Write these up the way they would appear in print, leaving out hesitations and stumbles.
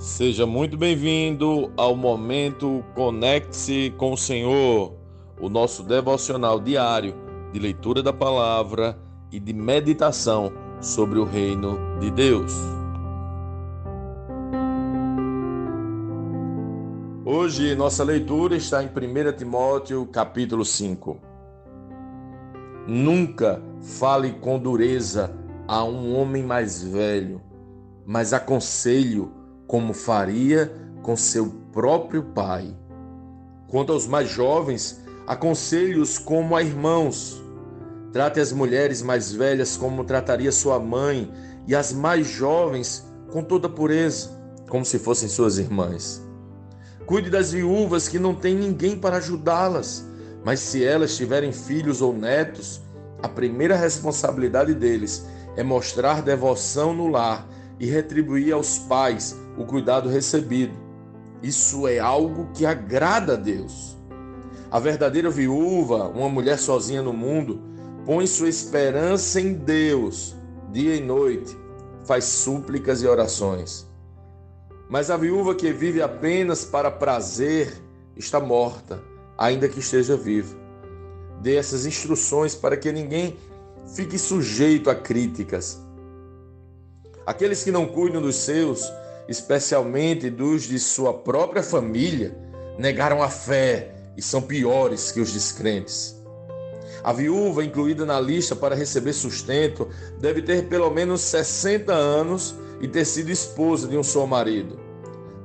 Seja muito bem-vindo ao Momento Conecte-se com o Senhor, o nosso devocional diário de leitura da palavra e de meditação sobre o reino de Deus. Hoje nossa leitura está em 1 Timóteo capítulo 5. Nunca fale com dureza a um homem mais velho, mas aconselhe-o como faria com seu próprio pai. Quanto aos mais jovens, aconselhe-os como a irmãos. Trate as mulheres mais velhas como trataria sua mãe e as mais jovens com toda pureza, como se fossem suas irmãs. Cuide das viúvas que não têm ninguém para ajudá-las, mas se elas tiverem filhos ou netos, a primeira responsabilidade deles é mostrar devoção no lar e retribuir aos pais o cuidado recebido. Isso é algo que agrada a Deus. A verdadeira viúva, uma mulher sozinha no mundo, põe sua esperança em Deus, dia e noite, faz súplicas e orações. Mas a viúva que vive apenas para prazer está morta, ainda que esteja viva. Dê essas instruções para que ninguém fique sujeito a críticas. Aqueles que não cuidam dos seus, especialmente dos de sua própria família, negaram a fé e são piores que os descrentes. A viúva incluída na lista para receber sustento deve ter pelo menos 60 anos e ter sido esposa de um só marido.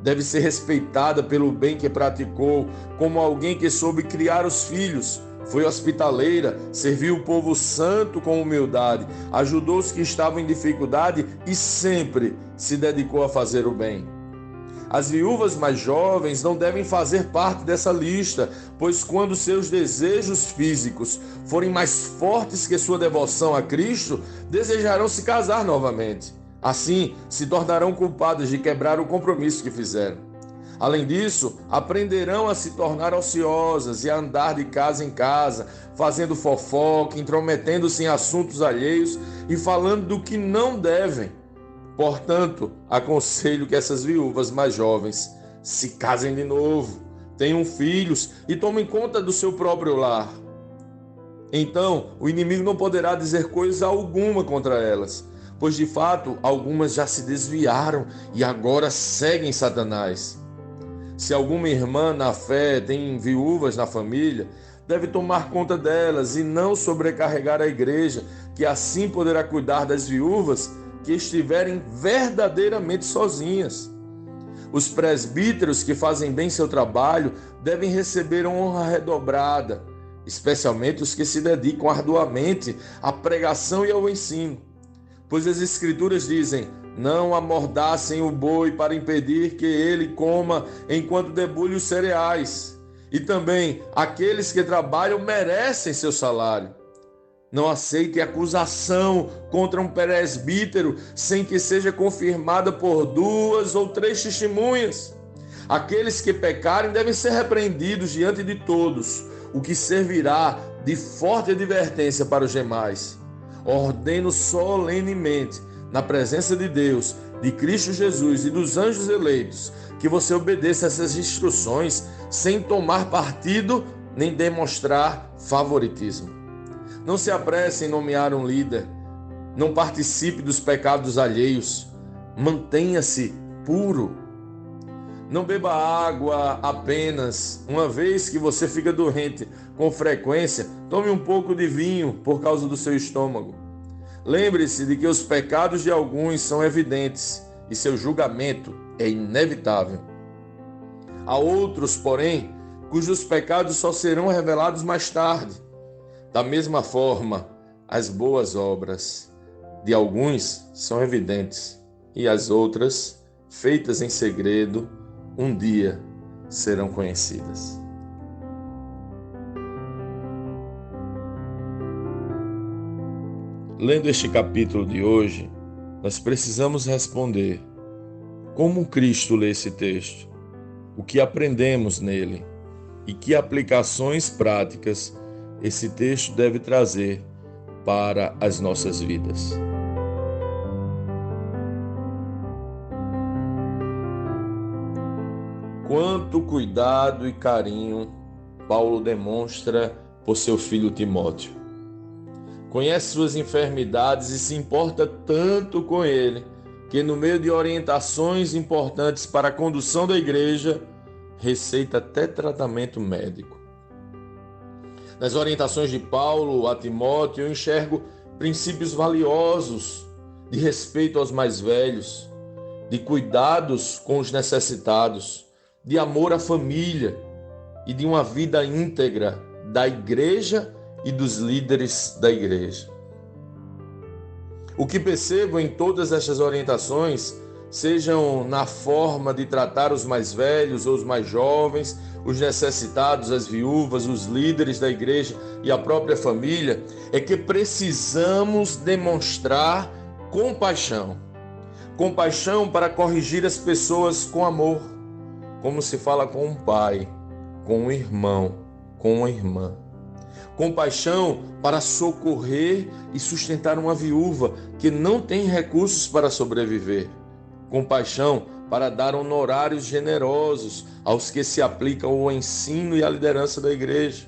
Deve ser respeitada pelo bem que praticou, como alguém que soube criar os filhos, foi hospitaleira, serviu o povo santo com humildade, ajudou os que estavam em dificuldade e sempre se dedicou a fazer o bem. As viúvas mais jovens não devem fazer parte dessa lista, pois quando seus desejos físicos forem mais fortes que sua devoção a Cristo, desejarão se casar novamente. Assim, se tornarão culpadas de quebrar o compromisso que fizeram. Além disso, aprenderão a se tornar ociosas e a andar de casa em casa, fazendo fofoca, intrometendo-se em assuntos alheios e falando do que não devem. Portanto, aconselho que essas viúvas mais jovens se casem de novo, tenham filhos e tomem conta do seu próprio lar. Então, o inimigo não poderá dizer coisa alguma contra elas, pois de fato algumas já se desviaram e agora seguem Satanás. Se alguma irmã na fé tem viúvas na família, deve tomar conta delas e não sobrecarregar a igreja, que assim poderá cuidar das viúvas que estiverem verdadeiramente sozinhas. Os presbíteros que fazem bem seu trabalho devem receber honra redobrada, especialmente os que se dedicam arduamente à pregação e ao ensino. Pois as Escrituras dizem: não amordaçem o boi para impedir que ele coma enquanto debulhe os cereais. E também, aqueles que trabalham merecem seu salário. Não aceite acusação contra um presbítero sem que seja confirmada por 2 ou 3 testemunhas. Aqueles que pecarem devem ser repreendidos diante de todos, o que servirá de forte advertência para os demais. Ordeno solenemente, na presença de Deus, de Cristo Jesus e dos anjos eleitos, que você obedeça essas instruções sem tomar partido nem demonstrar favoritismo. Não se apresse em nomear um líder, não participe dos pecados alheios, mantenha-se puro. Não beba água apenas, uma vez que você fica doente com frequência, tome um pouco de vinho por causa do seu estômago. Lembre-se de que os pecados de alguns são evidentes e seu julgamento é inevitável. Há outros, porém, cujos pecados só serão revelados mais tarde. Da mesma forma, as boas obras de alguns são evidentes e as outras, feitas em segredo, um dia serão conhecidas. Lendo este capítulo de hoje, nós precisamos responder: como Cristo lê esse texto? O que aprendemos nele? E que aplicações práticas esse texto deve trazer para as nossas vidas? quanto cuidado e carinho Paulo demonstra por seu filho Timóteo. Conhece suas enfermidades e se importa tanto com ele, que no meio de orientações importantes para a condução da igreja, receita até tratamento médico. Nas orientações de Paulo a Timóteo, eu enxergo princípios valiosos de respeito aos mais velhos, de cuidados com os necessitados, de amor à família e de uma vida íntegra da igreja e dos líderes da igreja. O que percebo em todas estas orientações, sejam na forma de tratar os mais velhos ou os mais jovens, os necessitados, as viúvas, os líderes da igreja e a própria família, é que precisamos demonstrar compaixão. Compaixão para corrigir as pessoas com amor, como se fala com um pai, com um irmão, com uma irmã. Compaixão para socorrer e sustentar uma viúva que não tem recursos para sobreviver. Compaixão para dar honorários generosos aos que se aplicam ao ensino e à liderança da igreja.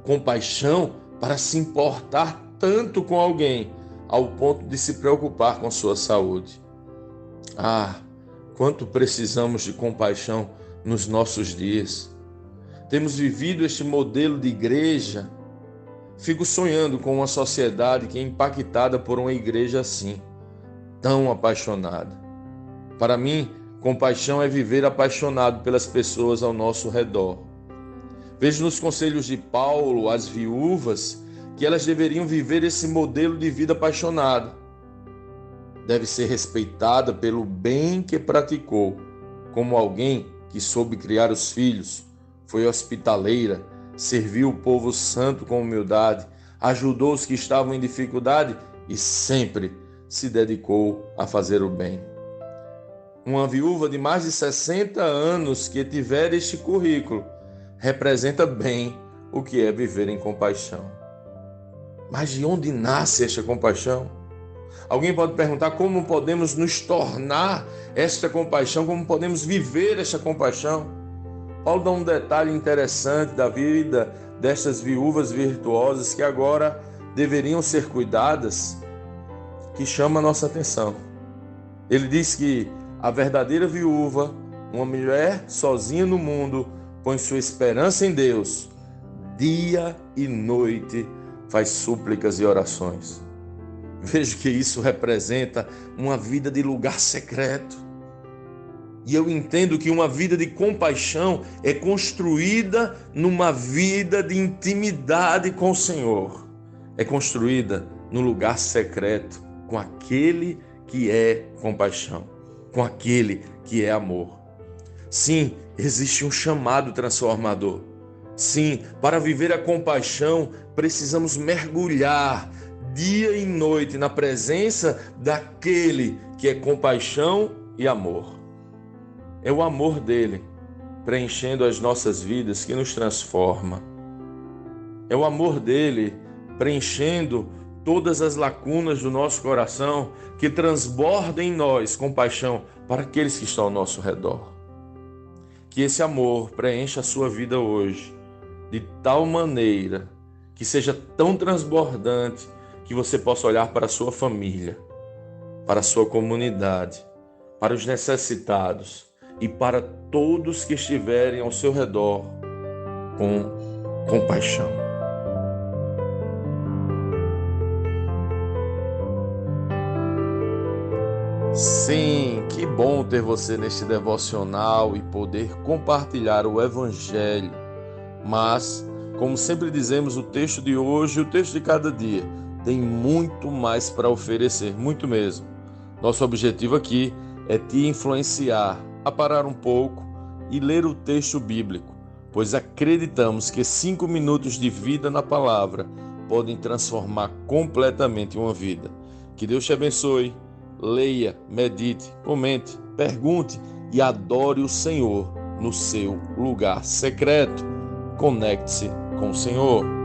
Compaixão para se importar tanto com alguém ao ponto de se preocupar com sua saúde. Ah, quanto precisamos de compaixão nos nossos dias. Temos vivido este modelo de igreja. Fico sonhando com uma sociedade que é impactada por uma igreja assim, tão apaixonada. Para mim, compaixão é viver apaixonado pelas pessoas ao nosso redor. Vejo nos conselhos de Paulo às viúvas que elas deveriam viver esse modelo de vida apaixonada. Deve ser respeitada pelo bem que praticou, como alguém que soube criar os filhos, foi hospitaleira, serviu o povo santo com humildade, ajudou os que estavam em dificuldade e sempre se dedicou a fazer o bem. Uma viúva de mais de 60 anos que tiver este currículo representa bem o que é viver em compaixão. Mas de onde nasce esta compaixão? Alguém pode perguntar como podemos nos tornar esta compaixão, como podemos viver esta compaixão? Paulo dá um detalhe interessante da vida destas viúvas virtuosas que agora deveriam ser cuidadas, que chama a nossa atenção. Ele diz que a verdadeira viúva, uma mulher sozinha no mundo, põe sua esperança em Deus, dia e noite faz súplicas e orações. Vejo que isso representa uma vida de lugar secreto. E eu entendo que uma vida de compaixão é construída numa vida de intimidade com o Senhor. É construída no lugar secreto, com aquele que é compaixão, com aquele que é amor. Sim, existe um chamado transformador. Sim, para viver a compaixão, precisamos mergulhar dia e noite na presença daquele que é compaixão e amor. É o amor dele preenchendo as nossas vidas que nos transforma. É o amor dele preenchendo todas as lacunas do nosso coração que transborda em nós compaixão para aqueles que estão ao nosso redor. Que esse amor preencha a sua vida hoje de tal maneira que seja tão transbordante que você possa olhar para a sua família, para a sua comunidade, para os necessitados e para todos que estiverem ao seu redor com compaixão. Sim, que bom ter você neste devocional e poder compartilhar o Evangelho. Mas, como sempre dizemos, o texto de hoje e o texto de cada dia tem muito mais para oferecer, muito mesmo. Nosso objetivo aqui é te influenciar a parar um pouco e ler o texto bíblico, pois acreditamos que 5 minutos de vida na palavra podem transformar completamente uma vida. Que Deus te abençoe. Leia, medite, comente, pergunte e adore o Senhor no seu lugar secreto. Conecte-se com o Senhor.